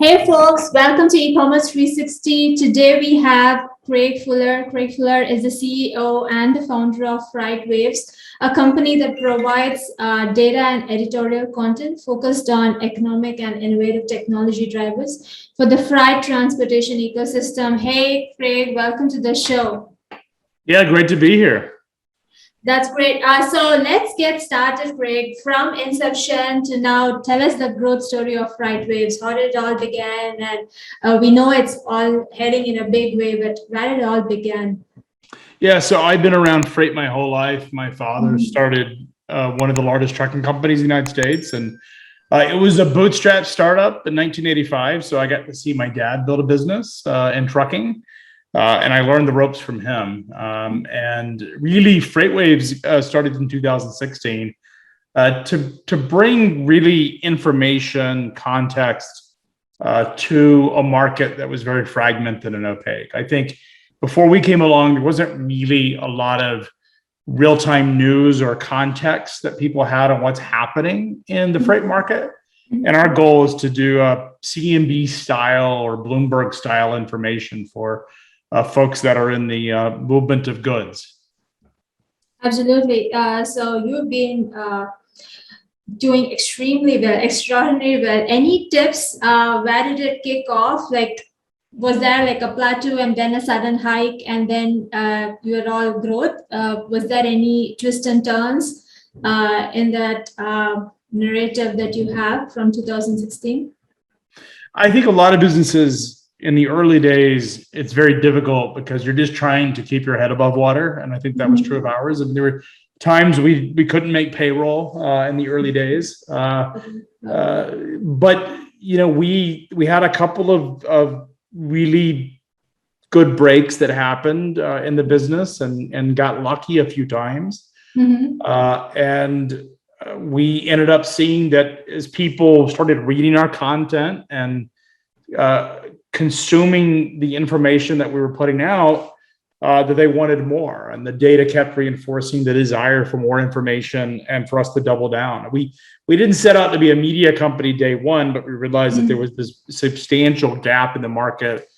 Hey folks, welcome to eCommerce 360. Today we have Craig Fuller. Craig Fuller is the CEO and the founder of Freightwaves, a company that provides data and editorial content focused on economic and innovative technology drivers for the freight transportation ecosystem. Hey Craig, welcome to the show. Yeah, great to be here. That's great. So let's get started, Greg. From inception to now, tell us the growth story of Freightwaves. How did it all begin? And we know it's all heading in a big way, but where did it all begin? Yeah, so I've been around freight my whole life. My father Mhm. started one of the largest trucking companies in the United States, and it was a bootstrap startup in 1985. So I got to see my dad build a business in trucking, and I learned the ropes from him. And really, Freightwaves started in 2016 to bring really information, context to a market that was very fragmented and opaque. I think before we came along, there wasn't really a lot of real-time news or context that people had on what's happening in the freight market. And our goal is to do a CNB style or Bloomberg style information for folks that are in the movement of goods. Absolutely. So you've been doing extremely well, extraordinary well. Any tips? Where did it kick off? Like, was there like a plateau and then a sudden hike and then you were all growth? Was there any twists and turns in that narrative that you have from 2016? I think a lot of businesses in the early days, it's very difficult because you're just trying to keep your head above water. And I think that was true of ours. And there were times we couldn't make payroll in the early days. But we had a couple of really good breaks that happened in the business and got lucky a few times. And we ended up seeing that as people started reading our content and consuming the information that we were putting out, that they wanted more, and the data kept reinforcing the desire for more information and for us to double down. We didn't set out to be a media company day one, but we realized that there was this substantial gap in the market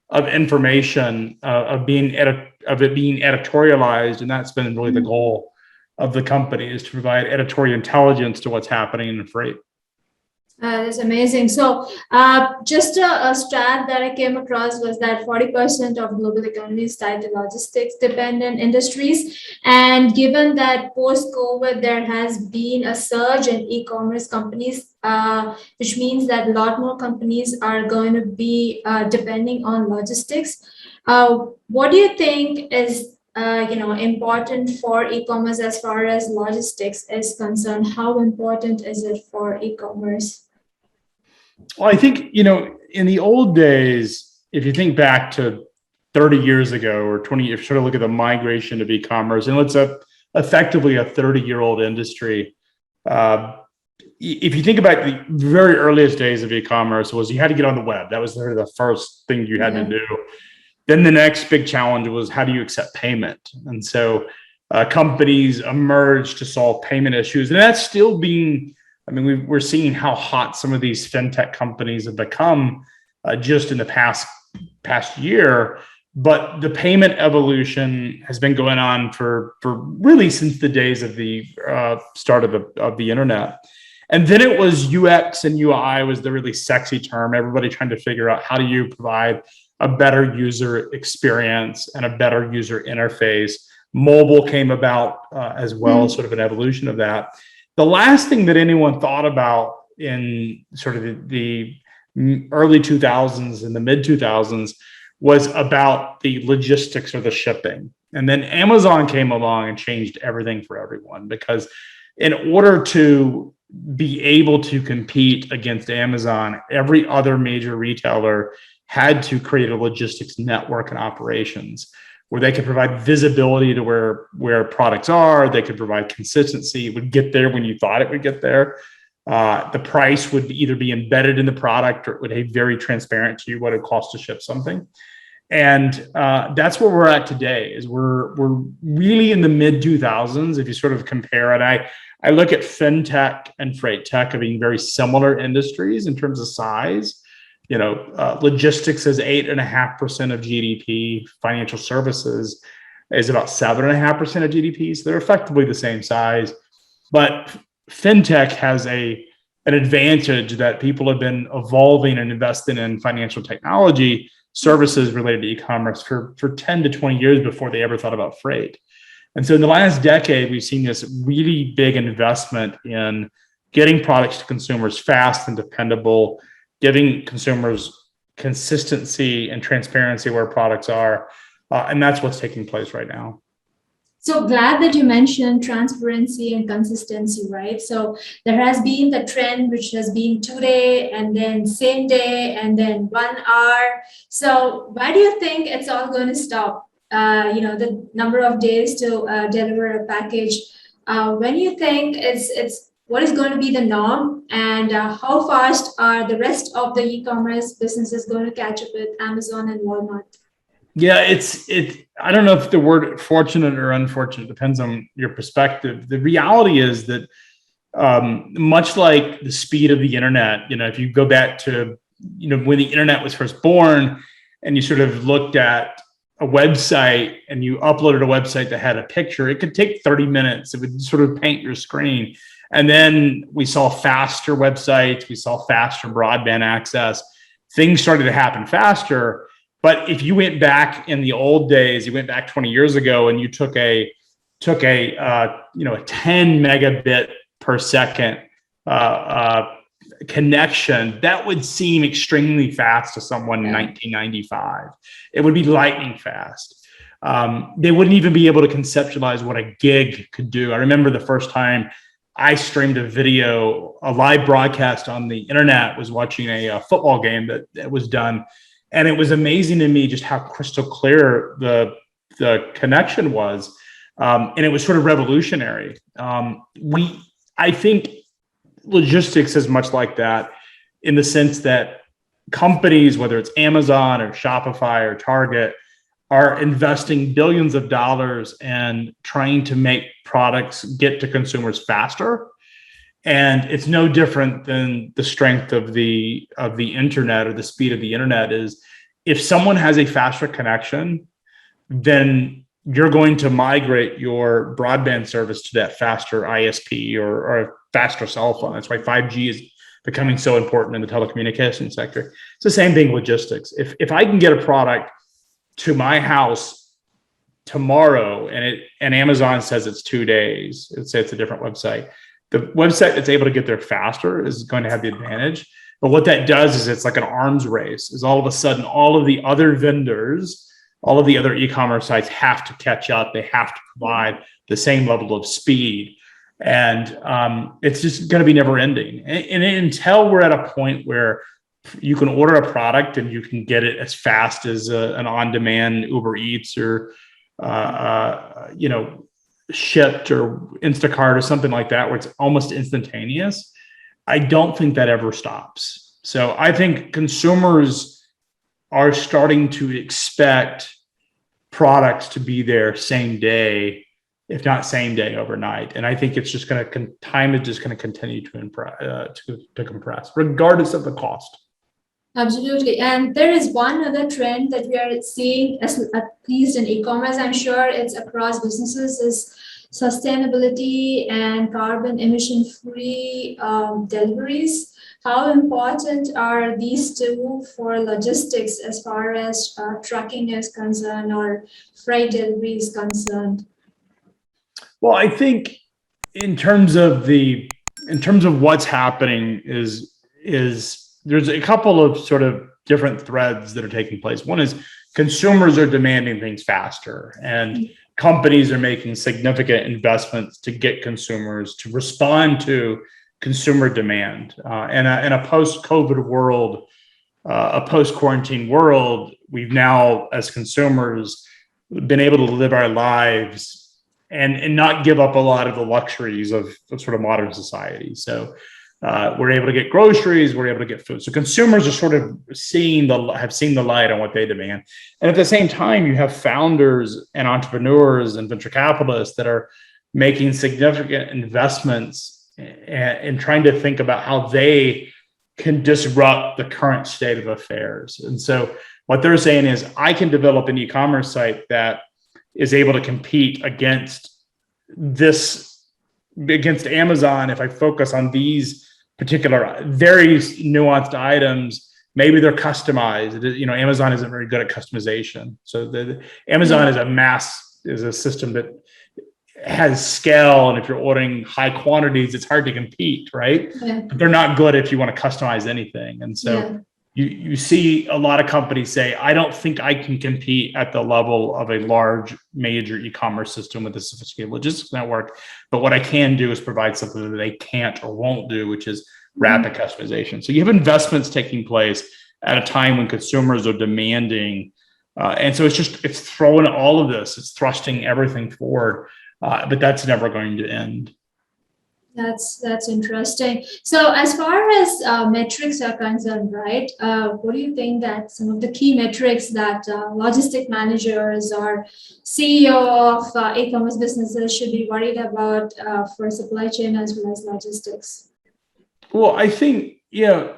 of information, of it being editorialized, and that's been really the goal of the company, is to provide editorial intelligence to what's happening in the freight. That's amazing. So, just a stat that I came across was that 40% of global economy is tied to logistics dependent industries. And given that post COVID, there has been a surge in e commerce companies, which means that a lot more companies are going to be depending on logistics. What do you think is important for e-commerce as far as logistics is concerned? How important is it for e-commerce? Well, I think, in the old days, if you think back to 30 years ago or 20, if you sort of look at the migration of e-commerce, and it's effectively a 30-year-old industry. If you think about the very earliest days of e-commerce, was you had to get on the web. That was the first thing you had to do. Then the next big challenge was, how do you accept payment? And so companies emerged to solve payment issues. And that's still being, we're seeing how hot some of these fintech companies have become just in the past year. But the payment evolution has been going on for really since the days of the start of the internet. And then it was UX and UI was the really sexy term. Everybody trying to figure out, how do you provide a better user experience and a better user interface. Mobile came about as well as sort of an evolution of that. The last thing that anyone thought about in sort of the early 2000s and the mid 2000s was about the logistics or the shipping. And then Amazon came along and changed everything for everyone, because in order to be able to compete against Amazon, every other major retailer had to create a logistics network and operations where they could provide visibility to where products are. They could provide consistency. It would get there when you thought it would get there. The price would either be embedded in the product, or it would be very transparent to you what it costs to ship something. And that's where we're at today. Is we're really in the mid 2000s. If you sort of compare it, I look at fintech and freight tech as being very similar industries in terms of size. Logistics is 8.5% of GDP. Financial services is about 7.5% of GDP. So they're effectively the same size. But fintech has an advantage that people have been evolving and investing in financial technology services related to e-commerce for 10 to 20 years before they ever thought about freight. And so in the last decade, we've seen this really big investment in getting products to consumers fast and dependable, giving consumers consistency and transparency where products are. And that's what's taking place right now. So glad that you mentioned transparency and consistency, right? So there has been the trend, which has been 2 day and then same day and then 1 hour. So why do you think it's all going to stop? The number of days to deliver a package. When you think it's what is going to be the norm, and how fast are the rest of the e-commerce businesses going to catch up with Amazon and Walmart? Yeah, I don't know if the word fortunate or unfortunate depends on your perspective. The reality is that much like the speed of the internet, if you go back to, when the internet was first born and you sort of looked at a website and you uploaded a website that had a picture, it could take 30 minutes. It would sort of paint your screen. And then we saw faster websites, we saw faster broadband access. Things started to happen faster. But if you went back in the old days, you went back 20 years ago and you took a 10 megabit per second connection, that would seem extremely fast to someone in 1995. It would be lightning fast. They wouldn't even be able to conceptualize what a gig could do. I remember the first time I streamed a live broadcast on the internet, was watching a football game that was done. And it was amazing to me just how crystal clear the connection was. And it was sort of revolutionary. I think logistics is much like that, in the sense that companies, whether it's Amazon or Shopify or Target, are investing billions of dollars and trying to make products get to consumers faster. And it's no different than the strength of the internet, or the speed of the internet. Is if someone has a faster connection, then you're going to migrate your broadband service to that faster ISP or a faster cell phone. That's why 5G is becoming so important in the telecommunications sector. It's the same thing with logistics. If I can get a product to my house tomorrow and Amazon says it's 2 days, let's say it's a different website, the website that's able to get there faster is going to have the advantage. But what that does is it's like an arms race. Is all of a sudden all of the other vendors, all of the other e-commerce sites have to catch up. They have to provide the same level of speed. And it's just going to be never ending. And until we're at a point where you can order a product and you can get it as fast as an on-demand Uber Eats or Shipped or Instacart or something like that, where it's almost instantaneous, I don't think that ever stops. So I think consumers are starting to expect products to be there same day, if not same day, overnight. And I think it's just time is just going to continue to compress, regardless of the cost. Absolutely. And there is one other trend that we are seeing, at least in e-commerce, I'm sure it's across businesses, is sustainability and carbon emission-free deliveries. How important are these two for logistics as far as trucking is concerned or freight delivery is concerned? Well, I think in terms of what's happening is there's a couple of sort of different threads that are taking place. One is consumers are demanding things faster, and companies are making significant investments to get consumers to respond to consumer demand. In a post-COVID world, a post-quarantine world, we've now, as consumers, been able to live our lives and not give up a lot of the luxuries of sort of modern society. So we're able to get groceries, we're able to get food. So consumers are sort of have seen the light on what they demand. And at the same time, you have founders and entrepreneurs and venture capitalists that are making significant investments and trying to think about how they can disrupt the current state of affairs. And so what they're saying is, I can develop an e-commerce site that is able to compete against Amazon if I focus on these particular very nuanced items. Maybe they're customized. Amazon isn't very good at customization. So Amazon is a system that has scale, and if you're ordering high quantities, it's hard to compete, right? Yeah. But they're not good if you want to customize anything. And so you see a lot of companies say, I don't think I can compete at the level of a large major e-commerce system with a sophisticated logistics network, but what I can do is provide something that they can't or won't do, which is rapid customization. So you have investments taking place at a time when consumers are demanding, and so it's throwing all of this, it's thrusting everything forward. But that's never going to end. That's interesting. So as far as metrics are concerned, right? What do you think that some of the key metrics that logistic managers or CEO of e-commerce businesses should be worried about for supply chain as well as logistics? Well, I think, I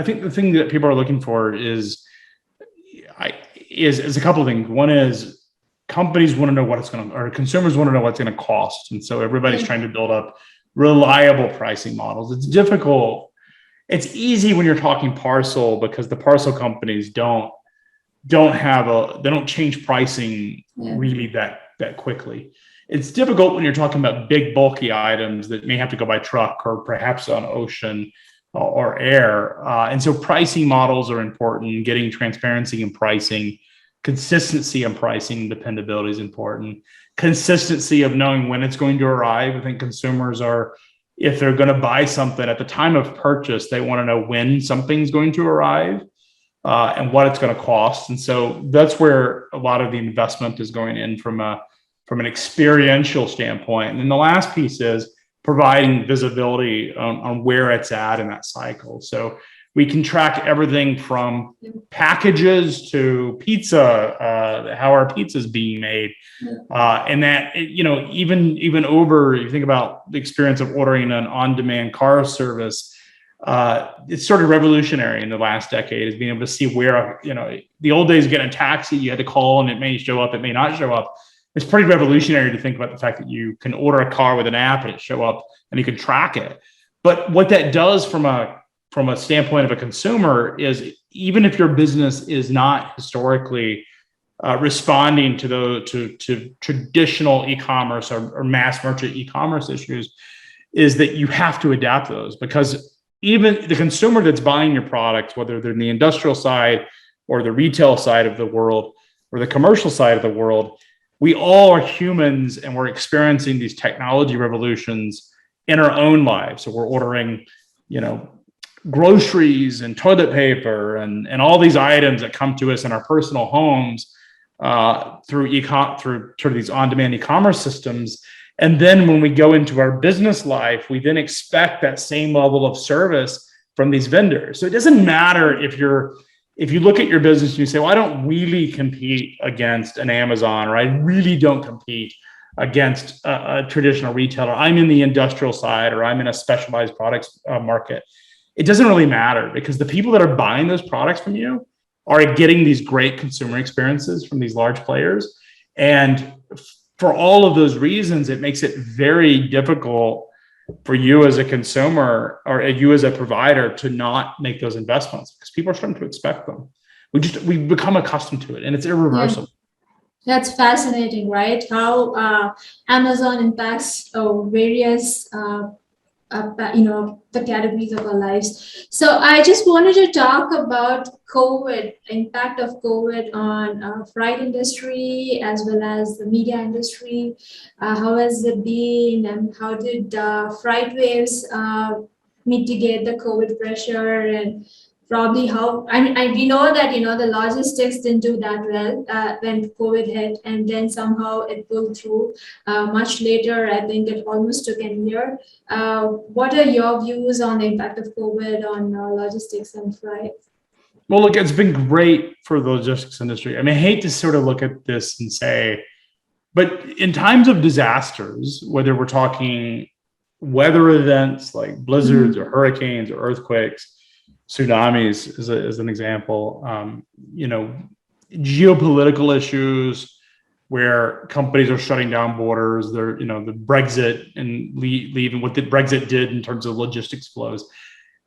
think the thing that people are looking for is a couple of things. One is, companies want to know or consumers want to know what's going to cost. And so everybody's trying to build up reliable pricing models. It's difficult. It's easy when you're talking parcel, because the parcel companies don't change pricing really that quickly. It's difficult when you're talking about big bulky items that may have to go by truck or perhaps on ocean or air. And so pricing models are important. Getting transparency in pricing, consistency in pricing, dependability is important. Consistency of knowing when it's going to arrive. I think consumers if they're going to buy something at the time of purchase, they want to know when something's going to arrive and what it's going to cost. And so that's where a lot of the investment is going in from an experiential standpoint. And then the last piece is providing visibility on where it's at in that cycle. So we can track everything from packages to pizza, how our pizza is being made. And that, even over, you think about the experience of ordering an on-demand car service, it's sort of revolutionary in the last decade, is being able to see where, the old days getting a taxi, you had to call and it may show up, it may not show up. It's pretty revolutionary to think about the fact that you can order a car with an app and it show up and you can track it. But what that does from a standpoint of a consumer is, even if your business is not historically responding to traditional e-commerce or mass merchant e-commerce issues, is that you have to adapt those, because even the consumer that's buying your products, whether they're in the industrial side or the retail side of the world or the commercial side of the world, we all are humans, and we're experiencing these technology revolutions in our own lives. So we're ordering, groceries and toilet paper and all these items that come to us in our personal homes through these on-demand e-commerce systems. And then when we go into our business life, we then expect that same level of service from these vendors. So it doesn't matter if you look at your business and you say, well, I don't really compete against an Amazon, or I really don't compete against a traditional retailer. I'm in the industrial side, or I'm in a specialized products market. It doesn't really matter, because the people that are buying those products from you are getting these great consumer experiences from these large players. And for all of those reasons, it makes it very difficult for you as a consumer or you as a provider to not make those investments, because people are starting to expect them. We become accustomed to it, and it's irreversible. Yeah. That's fascinating, right? How Amazon impacts various the categories of our lives. So I just wanted to talk about COVID, impact of COVID on freight industry as well as the media industry. How has it been, and how did Freightwaves mitigate the COVID pressure, and probably how, we know that, the logistics didn't do that well when COVID hit, and then somehow it pulled through much later. I think it almost took a year. What are your views on the impact of COVID on logistics and freight? Well, look, it's been great for the logistics industry. I hate to sort of look at this and say, but in times of disasters, whether we're talking weather events like blizzards or hurricanes or earthquakes, tsunamis is an example. Geopolitical issues where companies are shutting down borders. They're, the Brexit and leaving, what the Brexit did in terms of logistics flows,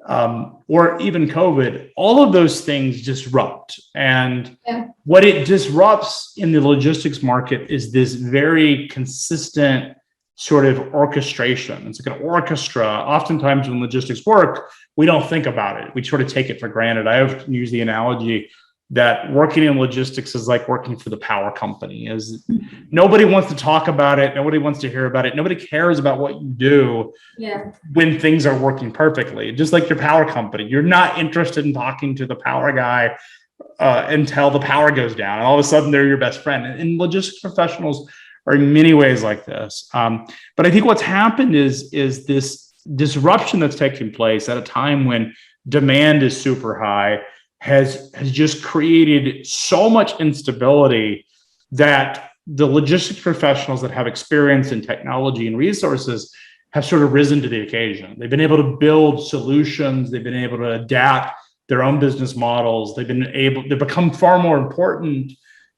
or even COVID. All of those things disrupt. And what it disrupts in the logistics market is this very consistent sort of orchestration. It's like an orchestra. Oftentimes when logistics work, we don't think about it. We sort of take it for granted. I often use the analogy that working in logistics is like working for the power company. Is nobody wants to talk about it. Nobody wants to hear about it. Nobody cares about what you do when things are working perfectly. Just like your power company, you're not interested in talking to the power guy until the power goes down. And all of a sudden they're your best friend. And logistics professionals are in many ways like this. But I think what's happened is this disruption that's taking place at a time when demand is super high has just created so much instability that the logistics professionals that have experience in technology and resources have sort of risen to the occasion. They've been able to build solutions. They've been able to adapt their own business models. They've become far more important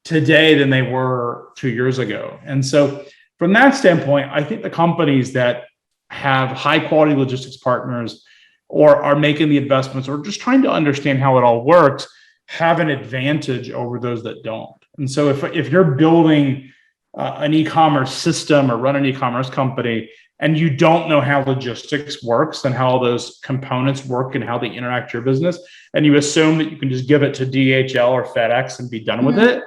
today than they were 2 years ago. And so from that standpoint, I think the companies that have high quality logistics partners or are making the investments or just trying to understand how it all works have an advantage over those that don't. And so if you're building an e-commerce system or run an e-commerce company and you don't know how logistics works and how those components work and how they interact with your business, and you assume that you can just give it to DHL or FedEx and be done with it,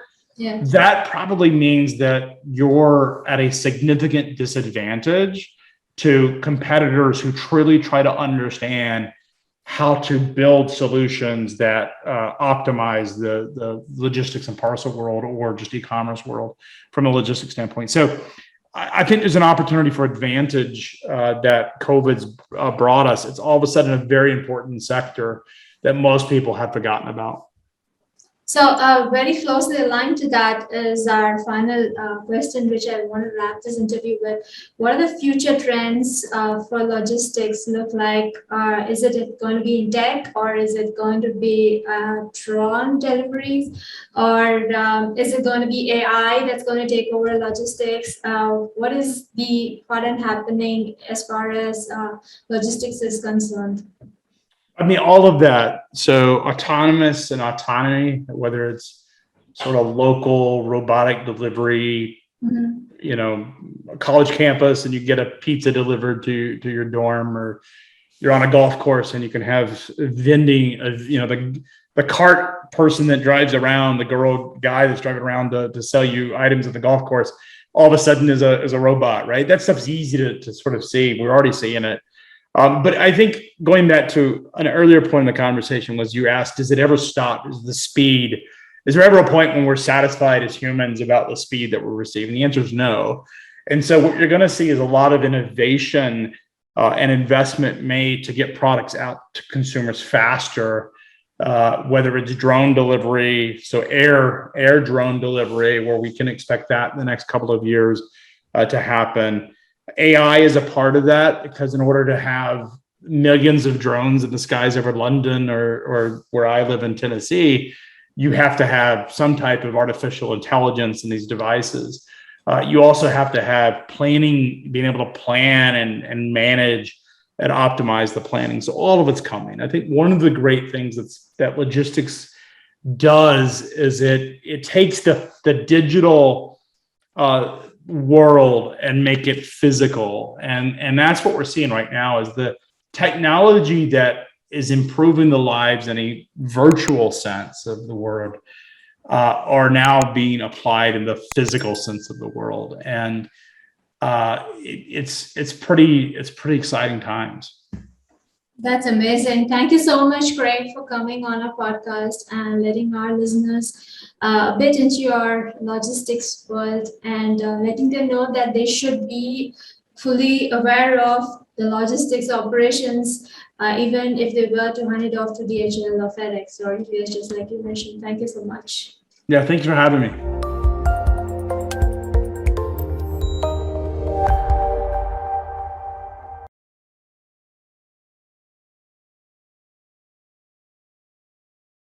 that probably means that you're at a significant disadvantage to competitors who truly try to understand how to build solutions that optimize the logistics and parcel world or just e-commerce world from a logistics standpoint. So I think there's an opportunity for advantage that COVID's brought us. It's all of a sudden a very important sector that most people have forgotten about. So very closely aligned to that is our final question, which I want to wrap this interview with. What are the future trends for logistics look like? Is it going to be in tech, or is it going to be drone deliveries, or is it going to be AI that's going to take over logistics? What is the hot and happening as far as logistics is concerned? I mean, all of that. So autonomous and autonomy, whether it's sort of local robotic delivery, a college campus and you get a pizza delivered to your dorm, or you're on a golf course and you can have vending of, the cart person that drives around, the guy that's driving around to sell you items at the golf course, all of a sudden is a robot, right? That stuff's easy to sort of see. We're already seeing it. But I think going back to an earlier point in the conversation was you asked, does it ever stop? Is there ever a point when we're satisfied as humans about the speed that we're receiving? The answer is no. And so what you're going to see is a lot of innovation and investment made to get products out to consumers faster, whether it's drone delivery, so air drone delivery, where we can expect that in the next couple of years to happen. AI is a part of that, because in order to have millions of drones in the skies over London or where I live in Tennessee, you have to have some type of artificial intelligence in these devices. You also have to have planning, being able to plan and manage and optimize the planning. So all of it's coming. I think one of the great things that logistics does is it takes the digital world and make it physical, and that's what we're seeing right now is the technology that is improving the lives in a virtual sense of the word are now being applied in the physical sense of the world, and it's pretty exciting times. That's amazing. Thank you so much, Craig, for coming on our podcast and letting our listeners a bit into your logistics world and letting them know that they should be fully aware of the logistics operations, even if they were to hand it off to DHL or FedEx or UPS, just like you mentioned. Thank you so much. Yeah, thanks for having me.